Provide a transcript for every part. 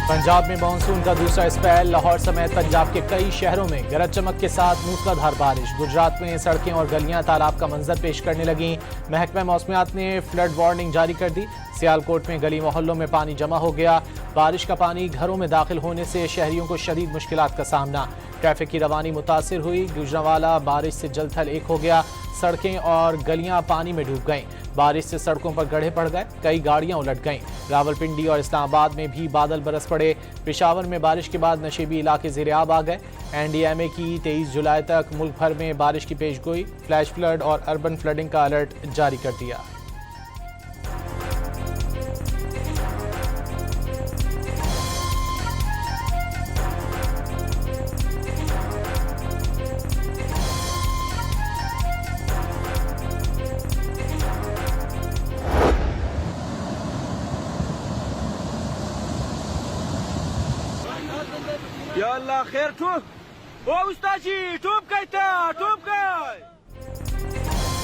पंजाब में मानसून का दूसरा स्पेल। लाहौर समेत पंजाब के कई शहरों में गरज चमक के साथ मूसलाधार बारिश। गुजरात में सड़कें और गलियां तालाब का मंजर पेश करने लगीं। महकमा मौसमियात ने फ्लड वार्निंग जारी कर दी। सियालकोट में गली मोहल्लों में पानी जमा हो गया। बारिश का पानी घरों में दाखिल होने से शहरियों को शदीद मुश्किलात का सामना। ट्रैफिक की रवानी मुतासिर हुई। गुजरांवाला बारिश से जल थल एक हो गया। सड़कें और गलियां पानी में डूब गईं। बारिश से सड़कों पर गड्ढे पड़ गए। कई गाड़ियां उलट गईं। रावलपिंडी और इस्लामाबाद में भी बादल बरस पड़े। पेशावर में बारिश के बाद नशेबी इलाके ज़ेर-ए-आब आ गए। NDMA की 23 जुलाई तक मुल्क भर में बारिश की पेशगोई। फ्लैश फ्लड और अर्बन फ्लडिंग का अलर्ट जारी कर दिया। या अल्लाह खैर ठूब ओ उस्ताद जी ठूब कहता ठूब कह।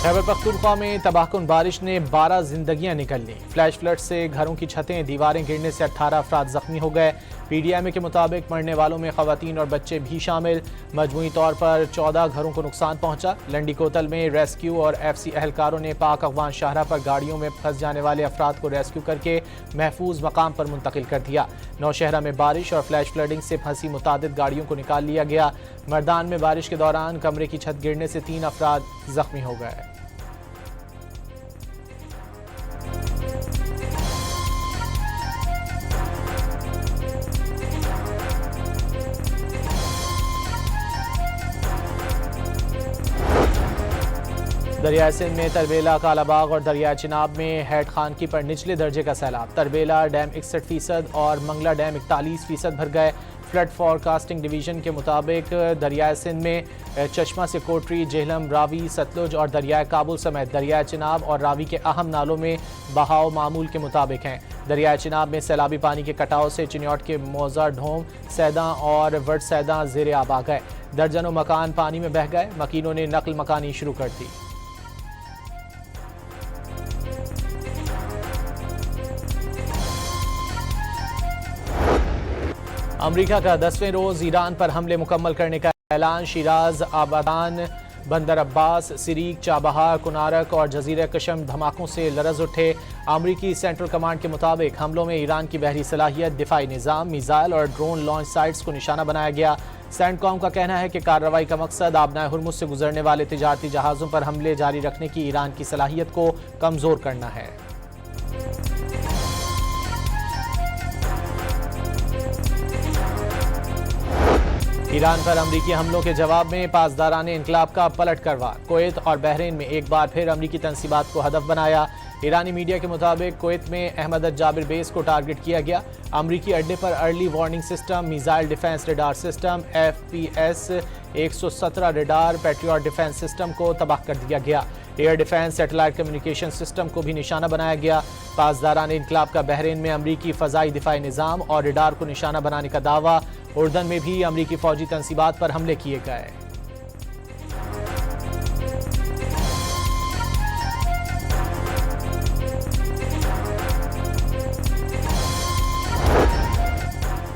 खैबर पख्तूनख्वा में तबाहकुन बारिश ने 12 जिंदगियां निकल लीं। फ्लैश फ्लड से घरों की छतें दीवारें गिरने से 18 अफराद जख्मी हो गए। PDMA के मुताबिक मरने वालों में खवातीन और बच्चे भी शामिल। मजमूई तौर पर 14 घरों को नुकसान पहुंचा। लंडी कोतल में रेस्क्यू और FC एहलकारों ने पाक अफगान शाहरा पर गाड़ियों में फंस जाने वाले अफराद को रेस्क्यू करके महफूज मकाम पर मुंतकिल कर दिया। नौशहरा में बारिश और फ्लैश फ्लडिंग से फंसी मुतादिद गाड़ियों को निकाल लिया गया। मर्दान में बारिश के दौरान कमरे की छत गिरने से 3 अफराद जख्मी हो गए। दरिया सिंध में तरबेला, कालाबाग और दरिया चिनाब में हैट खानकी पर निचले दर्जे का सैलाब। तरबेला डैम 61% और मंगला डैम 41% भर गए। फ्लड फॉरकास्टिंग डिवीजन के मुताबिक दरिया सिंध में चश्मा से कोटरी, जेहलम, रावी, सतलुज और दरिया काबुल समेत दरिया चिनाब और रावी के अहम नालों में बहाव मामूल के मुताबिक हैं। दरिया चिनाब में सैलाबी पानी के कटाव से चिन्योट के मौजा, ढोम, सैदा और वट सैदा ज़ेर-ए-आब आ गए। दर्जनों मकान पानी में बह गए। मकीनों ने नकल मकानी शुरू कर दी। अमरीका का 10वें रोज ईरान पर हमले मुकम्मल करने का ऐलान। शिराज, आबादान, बंदर अब्बास, सिरीक, चाबहार, कुनारक और जजीरा कशम धमाकों से लरज उठे। अमरीकी सेंट्रल कमांड के मुताबिक हमलों में ईरान की बहरी सलाहियत, दिफाई निज़ाम, मिसाइल और ड्रोन लॉन्च साइट्स को निशाना बनाया गया। सेंटकॉम का कहना है कि कार्रवाई का मकसद आबनाए हुर्मुज़ से गुजरने वाले तिजारती जहाज़ों पर हमले जारी रखने की ईरान की सलाहियत को कमज़ोर करना है। ईरान पर अमरीकी हमलों के जवाब में पासदाराने इनकलाब का पलट करवा। कुवैत और बहरीन में एक बार फिर अमरीकी तंसीबात को हदफ बनाया। ईरानी मीडिया के मुताबिक कुवैत में अहमद जाबिर बेस को टारगेट किया गया। अमरीकी अड्डे पर early warning system, missile defence radar system, FPS 117 radar, patriot defence system को तबाह कर दिया गया। Air defence satellite communication system को भी निशाना बनाया गया। पासदारान इनकलाब का बहरीन में अमरीकी फ़ज़ाई दिफाई निज़ाम और रेडार को निशाना बनाने का दावा। उर्दन में भी अमरीकी फ़ौजी तंसीबात पर हमले किए गए।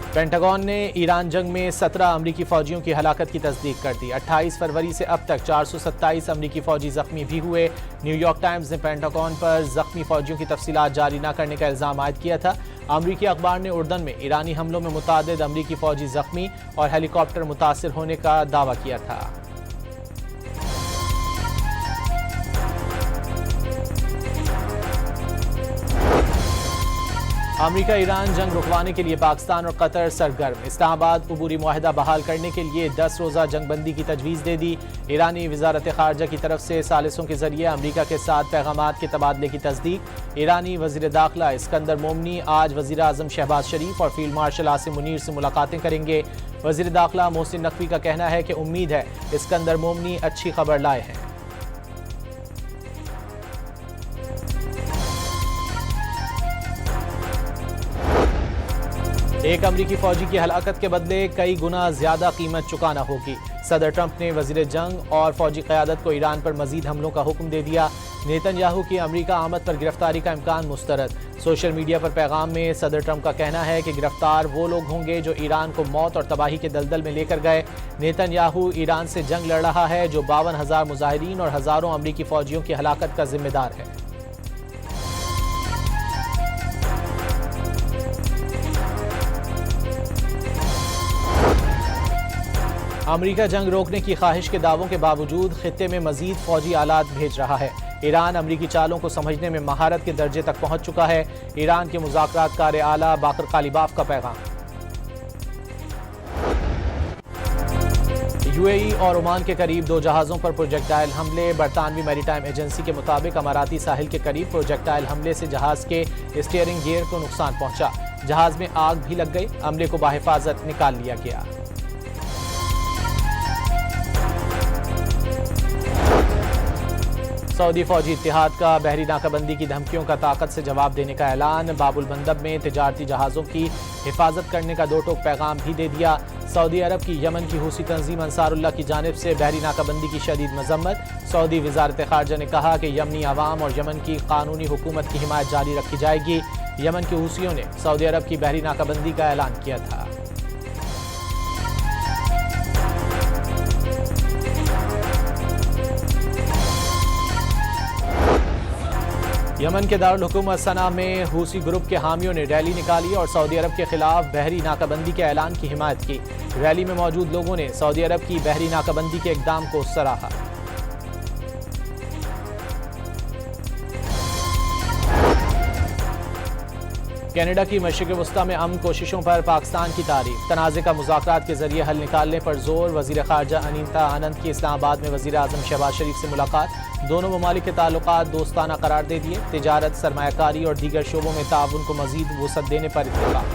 पेंटागन ने ईरान जंग में 17 अमरीकी फौजियों की हलाकत की तस्दीक कर दी। 28 फरवरी से अब तक 427 अमरीकी फौजी जख्मी भी हुए। न्यूयॉर्क टाइम्स ने पेंटागन पर जख्मी फौजियों की तफसीलात जारी न करने का इल्जाम आयद किया था। अमरीकी अखबार ने उर्दन में ईरानी हमलों में मुतादिद अमरीकी फौजी जख्मी और हेलीकॉप्टर मुतासिर होने का दावा किया था। अमरीका ईरान जंग रुकवाने के लिए पाकिस्तान और कतर सरगर्म। इस्लामाबाद अबूरी मुआहिदा बहाल करने के लिए 10 रोज़ा जंगबंदी की तजवीज़ दे दी। ईरानी वज़ारत ख़ारजा की तरफ से सालिसों के जरिए अमरीका के साथ पैगामात के तबादले की तस्दीक। ईरानी वज़ीर दाखिला इस्कंदर मोमनी आज वज़ीर आज़म शहबाज शरीफ और फील्ड मार्शल आसिम मुनीर से मुलाकातें करेंगे। वज़ीर दाखिला मोहसिन नकवी का कहना है कि उम्मीद है इस्कंदर मोमनी अच्छी खबर लाए हैं। एक अमरीकी फौजी की हलाकत के बदले कई गुना ज्यादा कीमत चुकाना होगी। सदर ट्रंप ने वजीर जंग और फौजी क़यादत को ईरान पर मजीद हमलों का हुक्म दे दिया। नेतन्याहू की अमेरिका आमद पर गिरफ्तारी का इम्कान मुस्तरद। सोशल मीडिया पर पैगाम में सदर ट्रंप का कहना है कि गिरफ्तार वो लोग होंगे जो ईरान को मौत और तबाही के दलदल में लेकर गए। नेतन्याहू ईरान से जंग लड़ रहा है जो 52,000 मुजाहिरीन और हजारों अमरीकी फौजियों की हलाकत का जिम्मेदार है। अमेरिका जंग रोकने की ख्वाहिश के दावों के बावजूद खित्ते में मजीद फौजी आलात भेज रहा है। ईरान अमरीकी चालों को समझने में महारत के दर्जे तक पहुंच चुका है। ईरान के मुज़ाकरातकार आला बाकर कालिबाफ का पैगाम। यूएई और ओमान के करीब 2 जहाज़ों पर प्रोजेक्टाइल हमले। बरतानवी मैरीटाइम एजेंसी के मुताबिक अमाराती साहिल के करीब प्रोजेक्टाइल हमले से जहाज़ के स्टीयरिंग गियर को नुकसान पहुंचा। जहाज़ में आग भी लग गई। अमले को बाहिफाजत निकाल लिया गया। सऊदी फौजी इत्तेहाद का बहरी नाकाबंदी की धमकियों का ताकत से जवाब देने का ऐलान। बाबुल मंदब में तिजारती जहाज़ों की हिफाजत करने का 2 टोक पैगाम भी दे दिया। सऊदी अरब की यमन की हूसी तंजीम अंसारुल्लाह की जानिब से बहरी नाकाबंदी की शदीद मजम्मत। सऊदी वजारत खारजा ने कहा कि यमनी आवाम और यमन की कानूनी हुकूमत की हिमायत जारी रखी जाएगी। यमन के हूसियों ने सऊदी अरब की बहरी नाकाबंदी का ऐलान किया था। यमन के दारुल हुकूमत सना में हूसी ग्रुप के हामियों ने रैली निकाली और सऊदी अरब के खिलाफ बहरी नाकाबंदी के ऐलान की हिमायत की। रैली में मौजूद लोगों ने सऊदी अरब की बहरी नाकाबंदी के इक़दाम को सराहा। कनाडा की मशरिक़ वस्ता में अमन कोशिशों पर पाकिस्तान की तारीफ। तनाज़े का मुज़ाकरात के जरिए हल निकालने पर जोर। वज़ीर ख़ारजा अनीता आनंद की इस्लामाबाद में वज़ीर आज़म शहबाज शरीफ से मुलाकात। दोनों ममालिक के ताल्लुकात दोस्ताना करार दे दिए। तिजारत, सरमायाकारी और दीगर शोबों में ताउन को मज़ीद वुसअत देने पर इत्तेफ़ाक।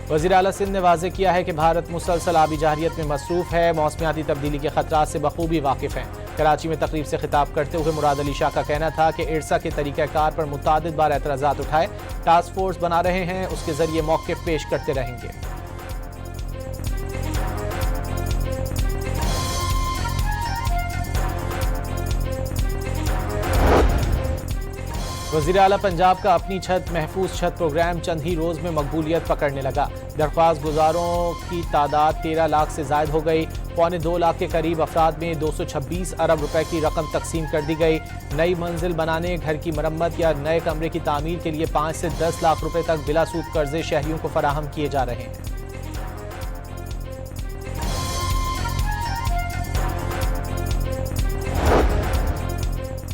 वज़ीर आला सिंध ने वाज़ेह किया है कि भारत मुसलसल आबी जाहरियत में मसरूफ़ है। मौसमियाती तब्दीली के ख़तरात से बखूबी वाकिफ़ हैं। कराची में तकरीब से खिताब करते हुए मुराद अली शाह का कहना था कि इरसा के तरीक़ाकार पर मुतादिद बार एतराज़ात उठाए। टास्क फोर्स बना रहे हैं, उसके जरिए मौक़िफ़ पेश करते रहेंगे। वज़ीर आला पंजाब का अपनी छत महफूज छत प्रोग्राम चंद ही रोज़ में मकबूलियत पकड़ने लगा। दरख्वास्त गुजारों की तादाद 13 लाख से ज़ायद हो गई। 2.25 लाख के करीब अफराद में 226 अरब रुपए की रकम तकसीम कर दी गई। नई मंजिल बनाने, घर की मरम्मत या नए कमरे की तामीर के लिए 5 से 10 लाख रुपए तक बिलासूद कर्जे शहरियों को फराहम किए जा रहे हैं।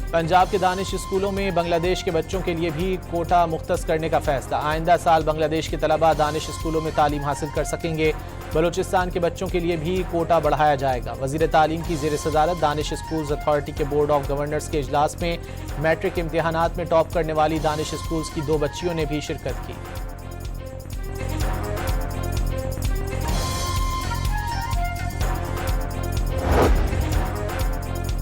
पंजाब के दानिश स्कूलों में बांग्लादेश के बच्चों के लिए भी कोटा मुख्तस करने का फैसला। आइंदा साल बांग्लादेश के तलबा दानिश स्कूलों में तालीम हासिल कर सकेंगे। बलूचिस्तान के बच्चों के लिए भी कोटा बढ़ाया जाएगा। वज़ीर तालीम की ज़ेर सदारत दानिश स्कूल्स अथॉरिटी के बोर्ड ऑफ गवर्नर्स के इजलास में मैट्रिक इम्तिहानात में टॉप करने वाली दानिश स्कूल्स की 2 बच्चियों ने भी शिरकत की।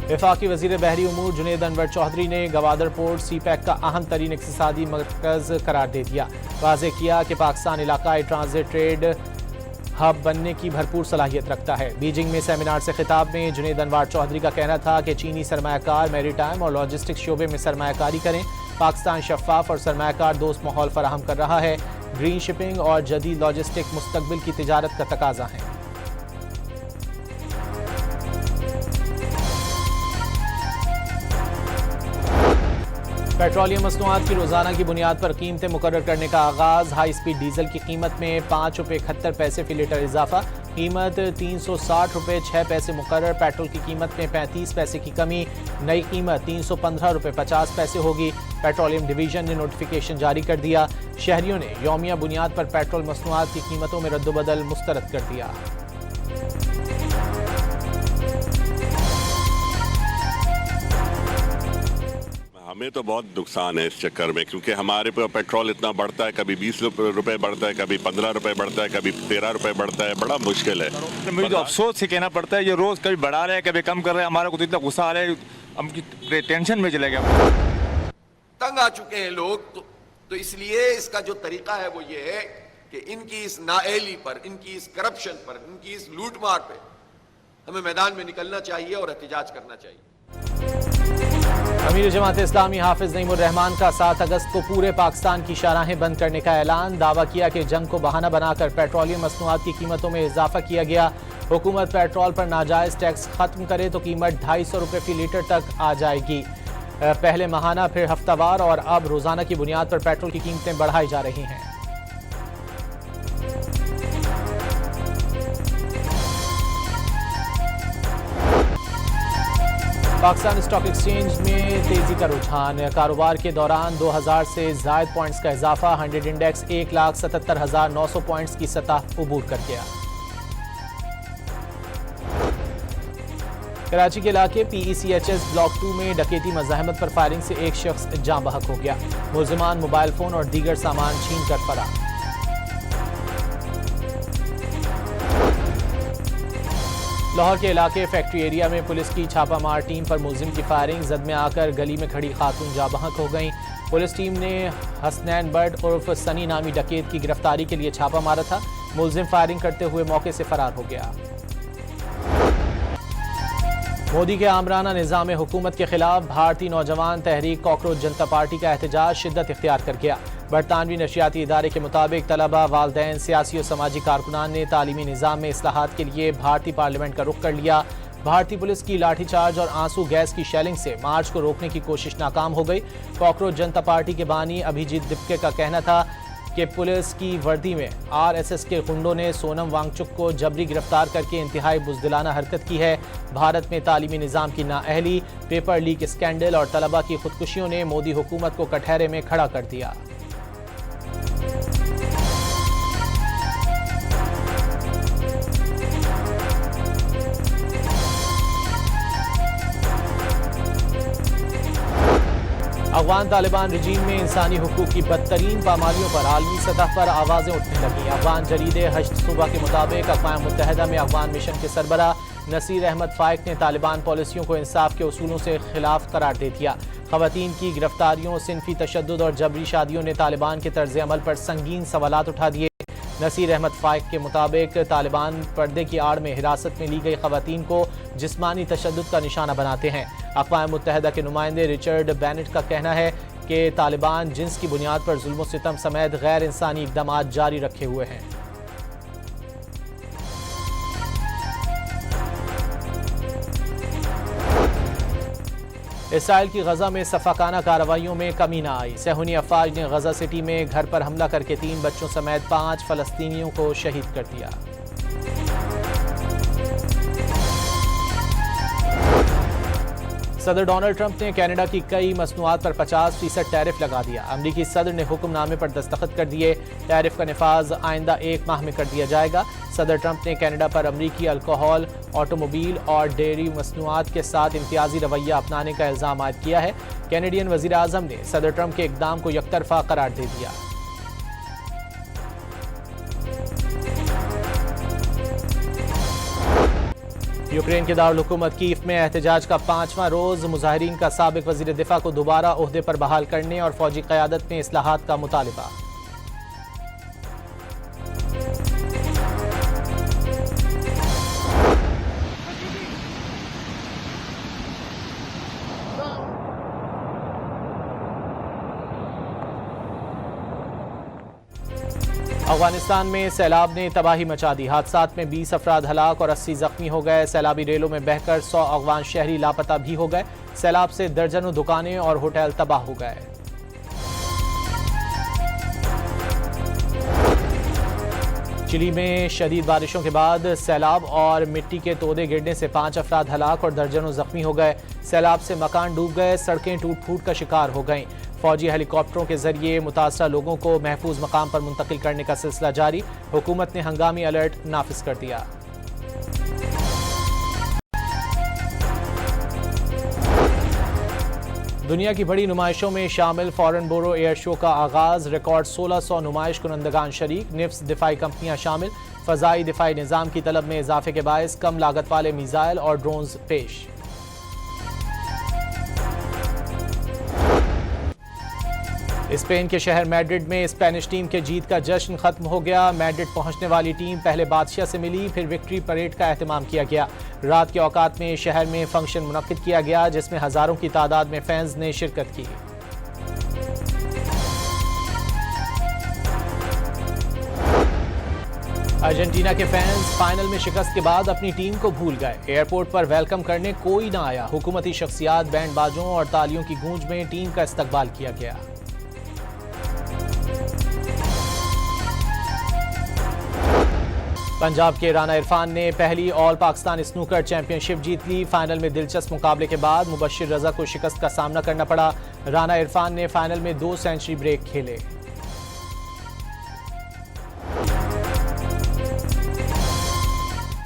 वफाकी वज़ीर बहरी उमूर जुनेद अनवर चौधरी ने गवादर पोर्ट सीपैक का अहम तरीन इक़्तिसादी मरकज़ करार दे दिया। वाज़ेह किया कि पाकिस्तान इलाकाई ट्रांजिट ट्रेड हब बनने की भरपूर सलाहियत रखता है। बीजिंग में सेमिनार से खिताब में जुनेद अनवर चौधरी का कहना था कि चीनी सरमायाकार मैरीटाइम और लॉजिस्टिक्स शोबे में सरमायाकारी करें। पाकिस्तान शफ़ाफ और सरमायाकार दोस्त माहौल फराहम कर रहा है। ग्रीन शिपिंग और जदीद लॉजिस्टिक मुस्तकबिल की तिजारत का तकाजा है। पेट्रोलियम मसनूआत की रोजाना की बुनियाद पर कीमतें मुकर्रर करने का आगाज़। हाई स्पीड डीजल की कीमत में 5 रुपये 71 पैसे फी लीटर इजाफा। कीमत 360 रुपये 6 पैसे मुकर्रर। पेट्रोल की कीमत में 35 पैसे की कमी। नई कीमत 315 रुपये 50 पैसे होगी। पेट्रोलियम डिवीजन ने नोटिफिकेशन जारी कर दिया। शहरियों ने यौमिया बुनियाद पर पेट्रोल मसनूआत की कीमतों में रद्दोबदल मुस्तरद कर दिया। हमें तो बहुत नुकसान है इस चक्कर में, क्योंकि हमारे पे पेट्रोल इतना बढ़ता है, कभी 20 रुपए बढ़ता है, कभी 15 रुपए बढ़ता है, कभी 13 रुपए बढ़ता है। बड़ा मुश्किल है। मुझे तो अफसोस से कहना पड़ता है, ये रोज कभी बढ़ा रहे हैं कभी कम कर रहे हैं। हमारे को तो इतना गुस्सा आ रहा है, हम टेंशन में चले गए। तंग आ चुके हैं लोग। तो इसलिए इसका जो तरीका है वो ये है कि इनकी इस नाअहली पर, इनकी इस करप्शन पर, इनकी इस लूटमार पे हमें मैदान में निकलना चाहिए और एहतजाज करना चाहिए। अमीर जमात इस्लामी हाफिज नईमुर रहमान का 7 अगस्त को पूरे पाकिस्तान की शाहराहें बंद करने का ऐलान। दावा किया कि जंग को बहाना बनाकर पेट्रोलियम मसनूआत की कीमतों में इजाफा किया गया। हुकूमत पेट्रोल पर नाजायज टैक्स खत्म करे तो कीमत 250 रुपये फी लीटर तक आ जाएगी। पहले माहाना फिर हफ्तावार और अब रोजाना की बुनियाद पर पेट्रोल की कीमतें बढ़ाई जा रही हैं। पाकिस्तान स्टॉक एक्सचेंज में तेजी का रुझान। कारोबार के दौरान 2000 से जायद पॉइंट्स का इजाफा। 100 इंडेक्स 1,77,900 पॉइंट्स की सतह उबूर कर गया। कराची के इलाके PECHS ब्लॉक 2 में डकैती मज़ाहमत पर फायरिंग से एक शख्स जाँ बहक हो गया। मुलजिमान मोबाइल फोन और दीगर सामान छीन कर फरार। लाहौर के इलाके फैक्ट्री एरिया में पुलिस की छापामार टीम पर मुलजिम की फायरिंग। जद में आकर गली में खड़ी खातून जाँ बहक हो गईं। पुलिस टीम ने हसनैन बट उर्फ सनी नामी डकैत की गिरफ्तारी के लिए छापा मारा था। मुलजिम फायरिंग करते हुए मौके से फरार हो गया। मोदी के आमराना निज़ाम हुकूमत के खिलाफ भारतीय नौजवान तहरीक कॉकरोच जनता पार्टी का एहतजाज शिद्दत इख्तियार कर गया। बरतानवी नशियाती इदारे के मुताबिक तलबा, वालदैन, सियासी और समाजी कारकुनान ने तालीमी निज़ाम में इस्लाहात के लिए भारतीय पार्लियामेंट का रुख कर लिया। भारतीय पुलिस की लाठीचार्ज और आंसू गैस की शेलिंग से मार्च को रोकने की कोशिश नाकाम हो गई। कॉकरोच जनता पार्टी के बानी अभिजीत दिप्के का कहना था कि पुलिस की वर्दी में RSS के गुंडों ने सोनम वांगचुक को जबरी गिरफ्तार करके इंतहाई बुज़दिलाना हरकत की है। भारत में तालीमी निज़ाम की नाअहली, पेपर लीक स्कैंडल और तलबा की खुदकुशियों ने मोदी हुकूमत को कटहरे में खड़ा कर दिया। अफगान तालिबान रजीम में इंसानी हुकूक की बदतरीन पामालियों पर आलमी सतह पर आवाज़ें उठने लगीं। अफगान जरीदे हश्द सुबह के मुताबिक अक़वाम मुत्तहिदा में अफगान मिशन के सरबरा नसीर अहमद फ़ाइक ने तालिबान पॉलिसियों को इंसाफ के उसूलों से खिलाफ करार दे दिया। ख़वातीन की गिरफ्तारियों, सिनफी तशद्दुद और जबरी शादियों ने तालिबान के तर्ज अमल पर संगीन सवालात उठा दिए। नसीर अहमद फ़ाइक के मुताबिक तालिबान पर्दे की आड़ में हिरासत में ली गई ख़वातीन को जिस्मानी तशद्दुद का निशाना बनाते हैं। अक़वाम मुत्तहिदा के नुमाइंदे रिचर्ड बेनेट का कहना है कि तालिबान जिन्स की बुनियाद पर जुल्म सितम समेत गैर इंसानी इक़दामात जारी रखे हुए हैं। इसराइल की गजा में सफाकाना कार्रवाइयों में कमी न आई। सहूनी अफवाज ने गजा सिटी में घर पर हमला करके 3 बच्चों समेत 5 फलस्तीनियों को शहीद कर दिया। सदर डोनाल्ड ट्रंप ने कनाडा की कई मसनूआत पर 50% टैरिफ लगा दिया। अमरीकी सदर ने हुक्मनामे पर दस्तखत कर दिए। टैरिफ का निफाज आइंदा 1 माह में कर दिया जाएगा। सदर ट्रंप ने कनाडा पर अमरीकी अल्कोहल, ऑटोमोबाइल और डेयरी मसनूआत के साथ इम्तियाजी रवैया अपनाने का इल्ज़ाम आयद किया है। कैनेडियन वज़ीर आज़म ने सदर ट्रंप के इक़दाम को यकतरफा करार दे दिया। यूक्रेन के दारुल हुकूमत कीव में एहतजाज का 5वां रोज। मुजाहिरीन का साबिक वज़ीर दिफा को दोबारा ओहदे पर बहाल करने और फौजी क़यादत में इस्लाहात का मुतालिबा। अफगानिस्तान में सैलाब ने तबाही मचा दी। हादसात में 20 अफराद हलाक और 80 जख्मी हो गए। सैलाबी रेलों में बहकर 100 अफगान शहरी लापता भी हो गए। सैलाब से दर्जनों दुकानें और होटल तबाह हो गए। चिली में शदीद बारिशों के बाद सैलाब और मिट्टी के तोदे गिरने से 5 अफराद हलाक और दर्जनों जख्मी हो गए। सैलाब से मकान डूब गए, सड़कें टूट फूट का शिकार हो गईं। फौजी हेलीकॉप्टरों के जरिए मुतासरा लोगों को महफूज मकाम पर मुंतकिल करने का सिलसिला जारी। हुकूमत ने हंगामी अलर्ट नाफिज कर दिया। दुनिया की बड़ी नुमाइशों में शामिल फॉरेन बोरो एयर शो का आगाज। रिकॉर्ड 1600 नुमाइश कुनंदगान शरीक। निफ्स दिफाई कंपनियां शामिल। फ़ज़ाई दिफाई निज़ाम की तलब में इजाफे के बायस कम लागत वाले मिसाइल और ड्रोन्स पेश। स्पेन के शहर मैड्रिड में स्पेनिश टीम के जीत का जश्न खत्म हो गया। मैड्रिड पहुंचने वाली टीम पहले बादशाह से मिली, फिर विक्ट्री परेड का एहतमाम किया गया। रात के औकात में शहर में फंक्शन मुनक्किद किया गया जिसमें हजारों की तादाद में फैंस ने शिरकत की। अर्जेंटीना के फैंस फाइनल में शिकस्त के बाद अपनी टीम को भूल गए। एयरपोर्ट पर वेलकम करने कोई ना आया। हुकूमती शख्सियात, बैंड बाजों और तालियों की गूंज में टीम का इस्तकबाल किया गया। पंजाब के राना इरफान ने पहली ऑल पाकिस्तान स्नूकर चैंपियनशिप जीत ली। फाइनल में दिलचस्प मुकाबले के बाद मुबश्शिर रजा को शिकस्त का सामना करना पड़ा। राना इरफान ने फाइनल में 2 सेंचुरी ब्रेक खेले।